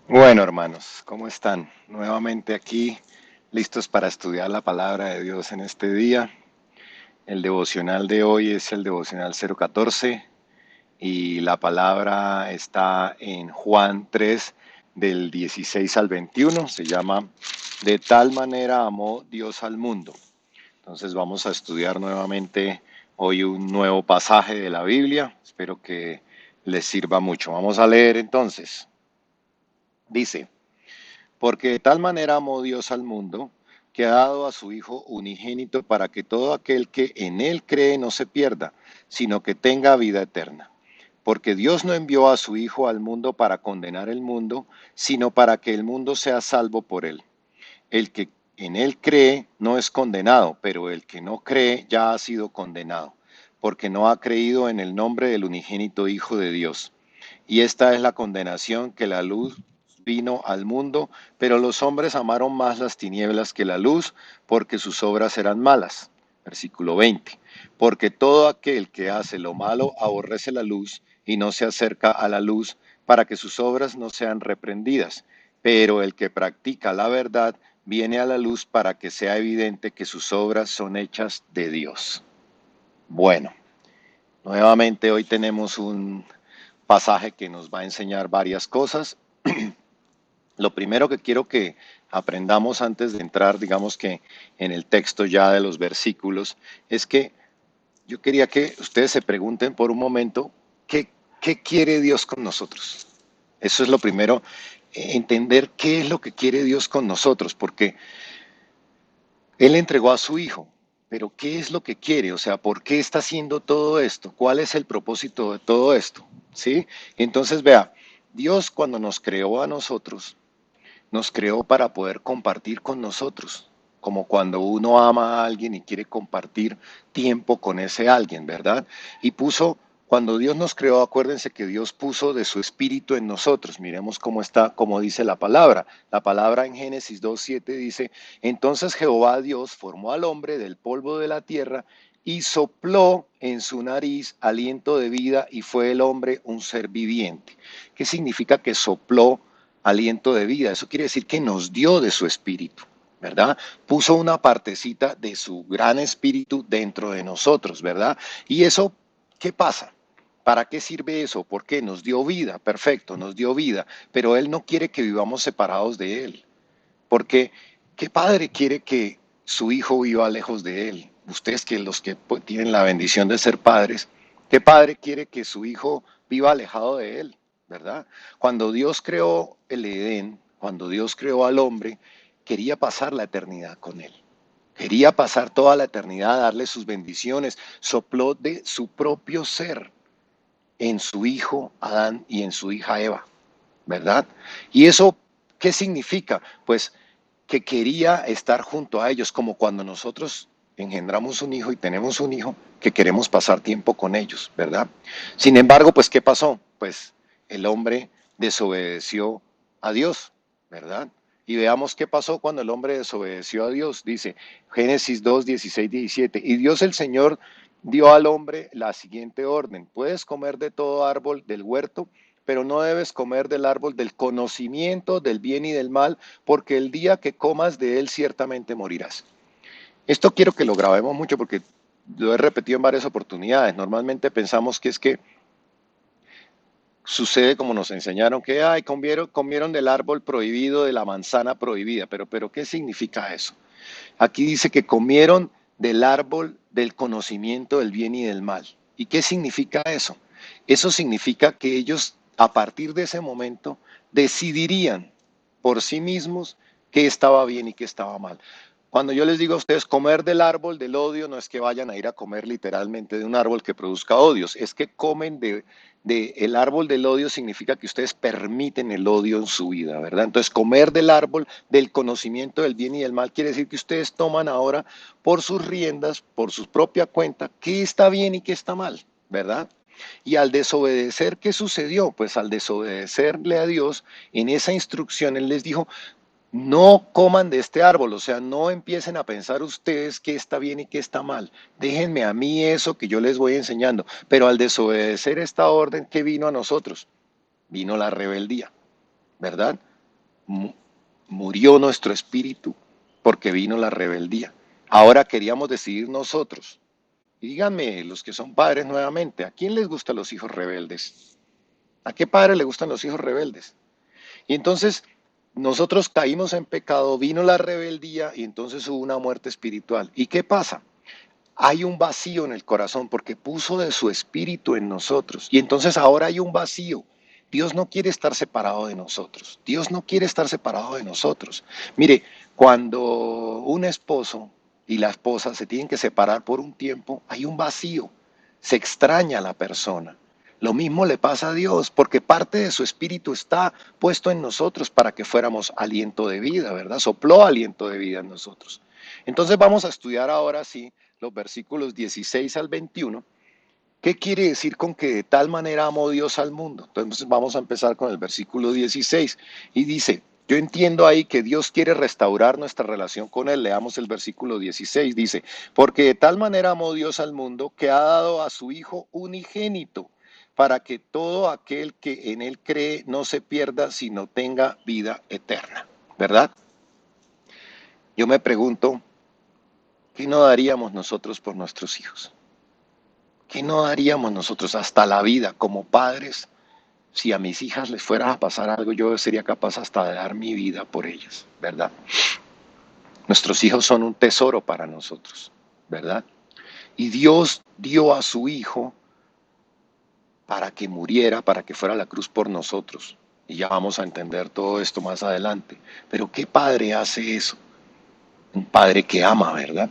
Bueno, hermanos, ¿cómo están? Nuevamente aquí, listos para estudiar la palabra de Dios en este día. El devocional de hoy es el devocional 014 y la palabra está en Juan 3 del 16 al 21. Se llama De tal manera amó Dios al mundo. Entonces vamos a estudiar nuevamente hoy un nuevo pasaje de la Biblia. Espero que les sirva mucho. Vamos a leer entonces. Dice. Porque de tal manera amó Dios al mundo, que ha dado a su Hijo unigénito para que todo aquel que en Él cree no se pierda, sino que tenga vida eterna. Porque Dios no envió a su Hijo al mundo para condenar el mundo, sino para que el mundo sea salvo por Él. El que en Él cree no es condenado, pero el que no cree ya ha sido condenado, porque no ha creído en el nombre del unigénito Hijo de Dios. Y esta es la condenación, que la luz vino al mundo, pero los hombres amaron más las tinieblas que la luz, porque sus obras eran malas. Versículo 20. Porque todo aquel que hace lo malo aborrece la luz y no se acerca a la luz, para que sus obras no sean reprendidas. Pero el que practica la verdad viene a la luz para que sea evidente que sus obras son hechas de Dios. Bueno, nuevamente hoy tenemos un pasaje que nos va a enseñar varias cosas. Lo primero que quiero que aprendamos antes de entrar, digamos que en el texto ya de los versículos, es que yo quería que ustedes se pregunten por un momento qué quiere Dios con nosotros. Eso es lo primero, entender qué es lo que quiere Dios con nosotros, porque Él entregó a su Hijo, pero ¿qué es lo que quiere? O sea, ¿por qué está haciendo todo esto? ¿Cuál es el propósito de todo esto? ¿Sí? Entonces, vea, Dios cuando nos creó a nosotros, nos creó para poder compartir con nosotros, como cuando uno ama a alguien y quiere compartir tiempo con ese alguien, ¿verdad? Y cuando Dios nos creó, acuérdense que Dios puso de su espíritu en nosotros. Miremos cómo está, cómo dice la palabra. La palabra en Génesis 2:7 dice, entonces Jehová Dios formó al hombre del polvo de la tierra y sopló en su nariz aliento de vida y fue el hombre un ser viviente. ¿Qué significa que sopló aliento de vida? Eso quiere decir que nos dio de su espíritu, ¿verdad? Puso una partecita de su gran espíritu dentro de nosotros, ¿verdad? Y eso, ¿qué pasa? ¿Para qué sirve eso? ¿Por qué? Nos dio vida, perfecto, nos dio vida, pero Él no quiere que vivamos separados de Él, porque ¿qué padre quiere que su hijo viva lejos de Él? Ustedes que los que tienen la bendición de ser padres, ¿qué padre quiere que su hijo viva alejado de Él? ¿Verdad? Cuando Dios creó el Edén, cuando Dios creó al hombre, quería pasar la eternidad con Él. Quería pasar toda la eternidad, darle sus bendiciones, sopló de su propio ser en su hijo Adán y en su hija Eva, ¿verdad? ¿Y eso qué significa? Pues que quería estar junto a ellos, como cuando nosotros engendramos un hijo y tenemos un hijo que queremos pasar tiempo con ellos, ¿verdad? Sin embargo, pues ¿qué pasó? Pues el hombre desobedeció a Dios, ¿verdad? Y veamos qué pasó cuando el hombre desobedeció a Dios. Dice Génesis 2, 16, 17. Y Dios el Señor dio al hombre la siguiente orden. Puedes comer de todo árbol del huerto, pero no debes comer del árbol del conocimiento del bien y del mal, porque el día que comas de él ciertamente morirás. Esto quiero que lo grabemos mucho porque lo he repetido en varias oportunidades. Normalmente pensamos que es que sucede como nos enseñaron, que ay, comieron del árbol prohibido, de la manzana prohibida, pero ¿qué significa eso? Aquí dice que comieron del árbol del conocimiento del bien y del mal. ¿Y qué significa eso? Eso significa que ellos a partir de ese momento decidirían por sí mismos qué estaba bien y qué estaba mal. Cuando yo les digo a ustedes comer del árbol del odio, no es que vayan a ir a comer literalmente de un árbol que produzca odios, es que comen de el árbol del odio significa que ustedes permiten el odio en su vida, ¿verdad? Entonces, comer del árbol del conocimiento del bien y del mal quiere decir que ustedes toman ahora por sus riendas, por su propia cuenta, qué está bien y qué está mal, ¿verdad? Y al desobedecer, ¿qué sucedió? Pues al desobedecerle a Dios, en esa instrucción Él les dijo, no coman de este árbol, o sea, no empiecen a pensar ustedes qué está bien y qué está mal. Déjenme a mí eso que yo les voy enseñando. Pero al desobedecer esta orden, ¿qué vino a nosotros? Vino la rebeldía, ¿verdad? Mu- Murió nuestro espíritu porque vino la rebeldía. Ahora queríamos decidir nosotros. Y díganme, los que son padres nuevamente, ¿a quién les gustan los hijos rebeldes? ¿A qué padre le gustan los hijos rebeldes? Y entonces nosotros caímos en pecado, vino la rebeldía y entonces hubo una muerte espiritual. ¿Y qué pasa? Hay un vacío en el corazón porque puso de su espíritu en nosotros. Y entonces ahora hay un vacío. Dios no quiere estar separado de nosotros. Dios no quiere estar separado de nosotros. Mire, cuando un esposo y la esposa se tienen que separar por un tiempo, hay un vacío. Se extraña a la persona. Lo mismo le pasa a Dios, porque parte de su espíritu está puesto en nosotros para que fuéramos aliento de vida, ¿verdad? Sopló aliento de vida en nosotros. Entonces vamos a estudiar ahora sí los versículos 16 al 21. ¿Qué quiere decir con que de tal manera amó Dios al mundo? Entonces vamos a empezar con el versículo 16 y dice, yo entiendo ahí que Dios quiere restaurar nuestra relación con Él. Leamos el versículo 16, dice, porque de tal manera amó Dios al mundo que ha dado a su Hijo unigénito para que todo aquel que en Él cree no se pierda, sino tenga vida eterna. ¿Verdad? Yo me pregunto, ¿qué no daríamos nosotros por nuestros hijos? ¿Qué no daríamos nosotros hasta la vida como padres? Si a mis hijas les fuera a pasar algo, yo sería capaz hasta de dar mi vida por ellas, ¿verdad? Nuestros hijos son un tesoro para nosotros, ¿verdad? Y Dios dio a su Hijo para que muriera, para que fuera a la cruz por nosotros. Y ya vamos a entender todo esto más adelante. Pero ¿qué padre hace eso? Un padre que ama, ¿verdad?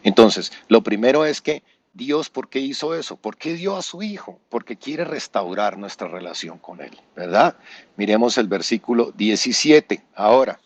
Entonces, lo primero es que Dios, ¿por qué hizo eso? ¿Por qué dio a su Hijo? Porque quiere restaurar nuestra relación con Él, ¿verdad? Miremos el versículo 17 ahora,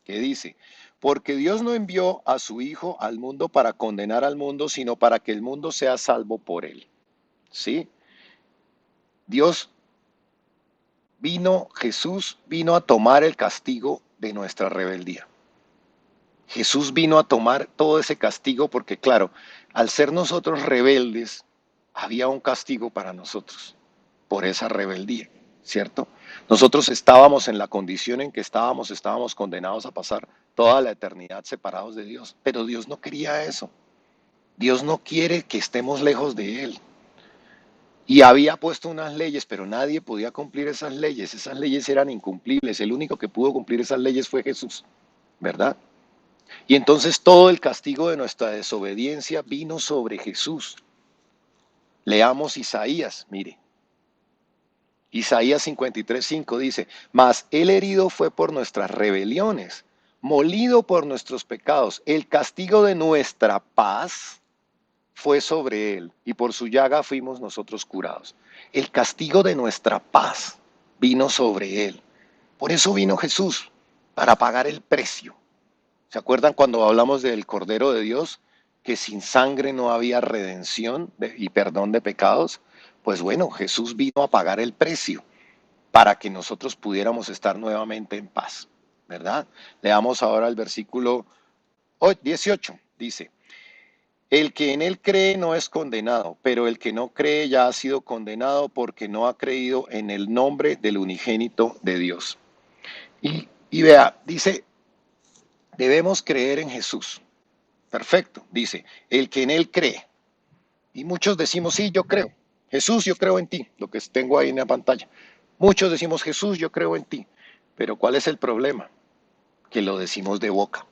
que dice, porque Dios no envió a su Hijo al mundo para condenar al mundo, sino para que el mundo sea salvo por Él, ¿sí? Dios vino, Jesús vino a tomar el castigo de nuestra rebeldía. Jesús vino a tomar todo ese castigo porque, claro, al ser nosotros rebeldes, había un castigo para nosotros por esa rebeldía, ¿cierto? Nosotros estábamos en la condición en que estábamos condenados a pasar toda la eternidad separados de Dios, pero Dios no quería eso. Dios no quiere que estemos lejos de Él. Y había puesto unas leyes, pero nadie podía cumplir esas leyes. Esas leyes eran incumplibles. El único que pudo cumplir esas leyes fue Jesús, ¿verdad? Y entonces todo el castigo de nuestra desobediencia vino sobre Jesús. Leamos Isaías, mire. Isaías 53:5 dice, mas el herido fue por nuestras rebeliones, molido por nuestros pecados. El castigo de nuestra paz fue sobre él, y por su llaga fuimos nosotros curados. El castigo de nuestra paz vino sobre él. Por eso vino Jesús, para pagar el precio. ¿Se acuerdan cuando hablamos del Cordero de Dios? Que sin sangre no había redención y perdón de pecados. Pues bueno, Jesús vino a pagar el precio para que nosotros pudiéramos estar nuevamente en paz, ¿verdad? Leamos ahora el versículo 18. Dice, el que en él cree no es condenado, pero el que no cree ya ha sido condenado porque no ha creído en el nombre del unigénito de Dios. Y vea, dice, debemos creer en Jesús. Perfecto, dice, el que en él cree. Y muchos decimos, sí, yo creo. Jesús, yo creo en ti, lo que tengo ahí en la pantalla. Muchos decimos, Jesús, yo creo en ti. Pero ¿cuál es el problema? Que lo decimos de boca.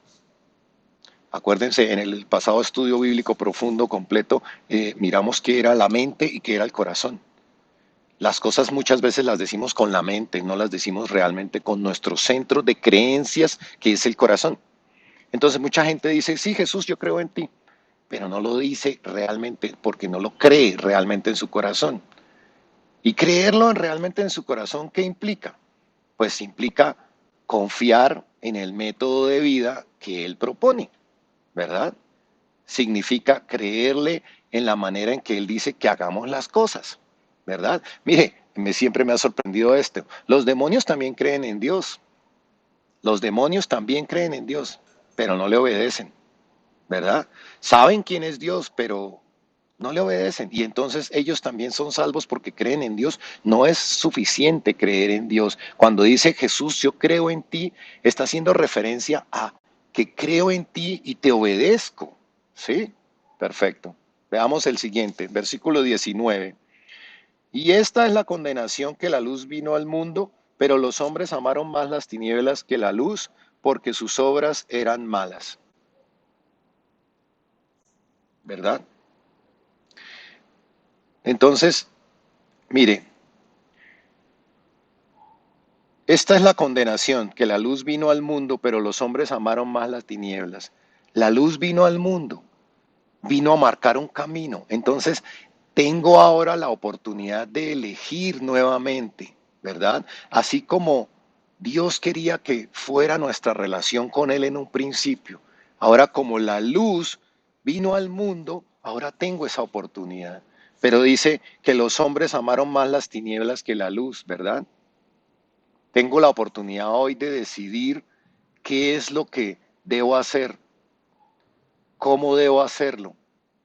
Acuérdense, en el pasado estudio bíblico profundo, completo, miramos qué era la mente y qué era el corazón. Las cosas muchas veces las decimos con la mente, no las decimos realmente con nuestro centro de creencias, que es el corazón. Entonces mucha gente dice, sí, Jesús, yo creo en ti, pero no lo dice realmente porque no lo cree realmente en su corazón. Y creerlo realmente en su corazón, ¿qué implica? Pues implica confiar en el método de vida que él propone, ¿verdad? Significa creerle en la manera en que él dice que hagamos las cosas, ¿verdad? Mire, siempre me ha sorprendido esto. Los demonios también creen en Dios. Los demonios también creen en Dios, pero no le obedecen, ¿verdad? Saben quién es Dios, pero no le obedecen. Y entonces ellos también son salvos porque creen en Dios. No es suficiente creer en Dios. Cuando dice Jesús, yo creo en ti, está haciendo referencia a que creo en ti y te obedezco. ¿Sí? Perfecto. Veamos el siguiente, versículo 19. Y esta es la condenación, que la luz vino al mundo, pero los hombres amaron más las tinieblas que la luz, porque sus obras eran malas. ¿Verdad? Entonces, mire, esta es la condenación, que la luz vino al mundo, pero los hombres amaron más las tinieblas. La luz vino al mundo, vino a marcar un camino. Entonces, tengo ahora la oportunidad de elegir nuevamente, ¿verdad? Así como Dios quería que fuera nuestra relación con Él en un principio. Ahora, como la luz vino al mundo, ahora tengo esa oportunidad. Pero dice que los hombres amaron más las tinieblas que la luz, ¿verdad? Tengo la oportunidad hoy de decidir qué es lo que debo hacer, cómo debo hacerlo.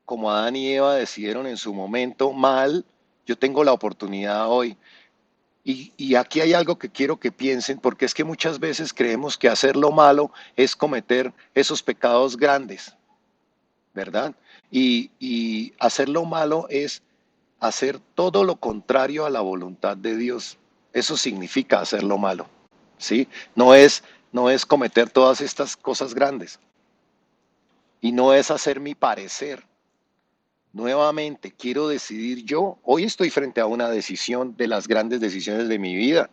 Como Adán y Eva decidieron en su momento mal, yo tengo la oportunidad hoy. Y aquí hay algo que quiero que piensen, porque es que muchas veces creemos que hacer lo malo es cometer esos pecados grandes, ¿verdad? Y hacer lo malo es hacer todo lo contrario a la voluntad de Dios. Eso significa hacer lo malo, ¿sí? No es cometer todas estas cosas grandes y no es hacer mi parecer. Nuevamente, quiero decidir yo. Hoy estoy frente a una decisión de las grandes decisiones de mi vida,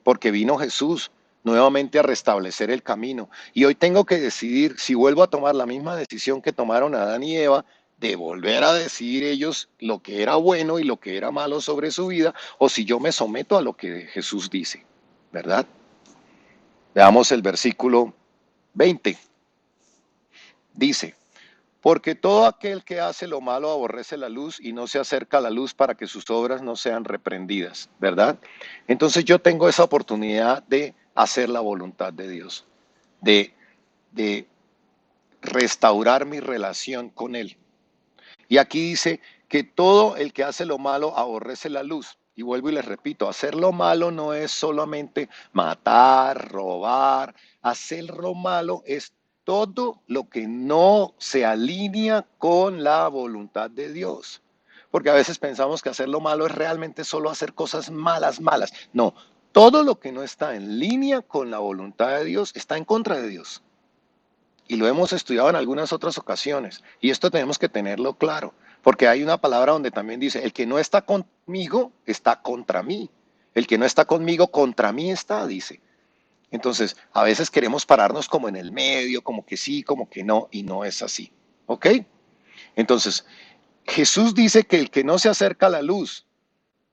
porque vino Jesús nuevamente a restablecer el camino. Y hoy tengo que decidir si vuelvo a tomar la misma decisión que tomaron Adán y Eva, de volver a decidir ellos lo que era bueno y lo que era malo sobre su vida, o si yo me someto a lo que Jesús dice, ¿verdad? Veamos el versículo 20. Dice, porque todo aquel que hace lo malo aborrece la luz y no se acerca a la luz para que sus obras no sean reprendidas, ¿verdad? Entonces yo tengo esa oportunidad de hacer la voluntad de Dios, de, de restaurar mi relación con Él. Y aquí dice que todo el que hace lo malo aborrece la luz. Y vuelvo y les repito, hacer lo malo no es solamente matar, robar. Hacer lo malo es todo lo que no se alinea con la voluntad de Dios. Porque a veces pensamos que hacer lo malo es realmente solo hacer cosas malas, malas. No, todo lo que no está en línea con la voluntad de Dios está en contra de Dios. Y lo hemos estudiado en algunas otras ocasiones. Y esto tenemos que tenerlo claro, porque hay una palabra donde también dice, el que no está conmigo está contra mí. El que no está conmigo contra mí está, dice. Entonces, a veces queremos pararnos como en el medio, como que sí, como que no, y no es así. ¿Ok? Entonces, Jesús dice que el que no se acerca a la luz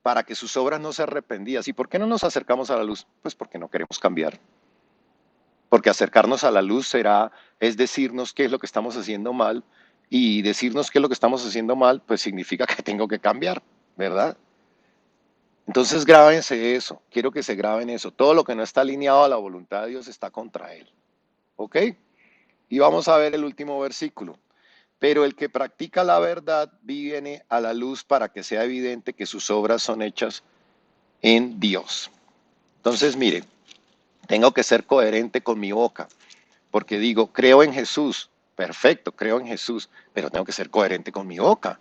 para que sus obras no sean arrepentidas. ¿Y por qué no nos acercamos a la luz? Pues porque no queremos cambiar. Porque acercarnos a la luz es decirnos qué es lo que estamos haciendo mal, y decirnos qué es lo que estamos haciendo mal, pues significa que tengo que cambiar, ¿verdad? Entonces grábense eso, quiero que se graben eso. Todo lo que no está alineado a la voluntad de Dios está contra Él, ¿ok? Y vamos a ver el último versículo. Pero el que practica la verdad viene a la luz para que sea evidente que sus obras son hechas en Dios. Entonces, mire, tengo que ser coherente con mi boca. Porque digo, creo en Jesús, perfecto, creo en Jesús, pero tengo que ser coherente con mi boca.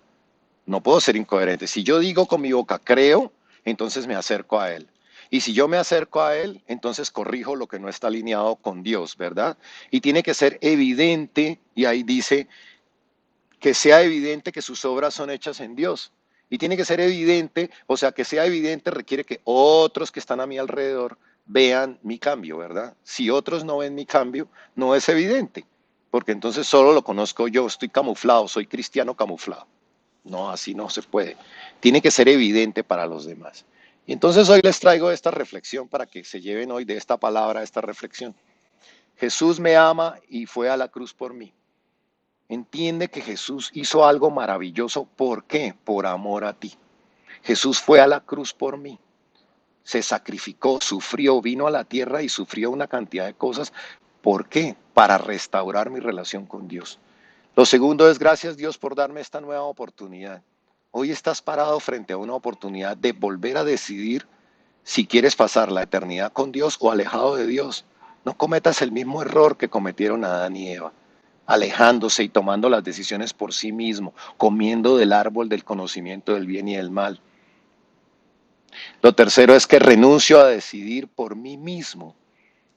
No puedo ser incoherente. Si yo digo con mi boca creo, entonces me acerco a Él. Y si yo me acerco a Él, entonces corrijo lo que no está alineado con Dios, ¿verdad? Y tiene que ser evidente, y ahí dice que sea evidente que sus obras son hechas en Dios. Y tiene que ser evidente, o sea, que sea evidente requiere que otros que están a mi alrededor vean mi cambio, ¿verdad? Si otros no ven mi cambio, no es evidente, porque entonces solo lo conozco yo, estoy camuflado, soy cristiano camuflado. No, así no se puede. Tiene que ser evidente para los demás. Y entonces hoy les traigo esta reflexión para que se lleven hoy de esta palabra esta reflexión. Jesús me ama y fue a la cruz por mí. Entiende que Jesús hizo algo maravilloso. ¿Por qué? Por amor a ti. Jesús fue a la cruz por mí. Se sacrificó, sufrió, vino a la tierra y sufrió una cantidad de cosas. ¿Por qué? Para restaurar mi relación con Dios. Lo segundo es gracias Dios por darme esta nueva oportunidad. Hoy estás parado frente a una oportunidad de volver a decidir si quieres pasar la eternidad con Dios o alejado de Dios. No cometas el mismo error que cometieron Adán y Eva, alejándose y tomando las decisiones por sí mismo, comiendo del árbol del conocimiento del bien y del mal. Lo tercero es que renuncio a decidir por mí mismo.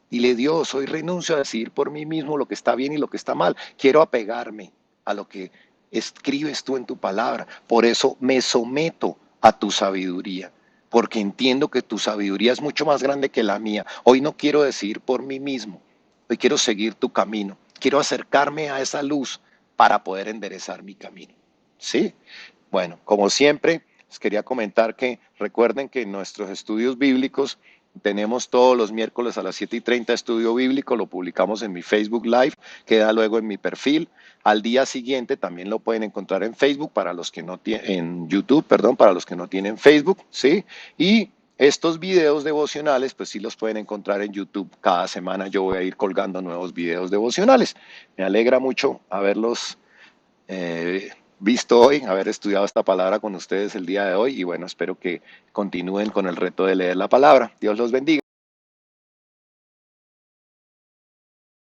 Dile, Dios, hoy renuncio a decidir por mí mismo lo que está bien y lo que está mal. Quiero apegarme a lo que escribes tú en tu palabra. Por eso me someto a tu sabiduría, porque entiendo que tu sabiduría es mucho más grande que la mía. Hoy no quiero decidir por mí mismo. Hoy quiero seguir tu camino. Quiero acercarme a esa luz para poder enderezar mi camino. ¿Sí? Bueno, como siempre, les quería comentar que recuerden que en nuestros estudios bíblicos tenemos todos los miércoles a las 7:30 estudio bíblico, lo publicamos en mi Facebook Live, queda luego en mi perfil. Al día siguiente también lo pueden encontrar en Facebook para los que no tienen, en YouTube, perdón, para los que no tienen Facebook, ¿sí? Y estos videos devocionales, pues sí los pueden encontrar en YouTube. Cada semana yo voy a ir colgando nuevos videos devocionales. Me alegra mucho haberlos visto hoy, haber estudiado esta palabra con ustedes el día de hoy y bueno, espero que continúen con el reto de leer la palabra. Dios los bendiga.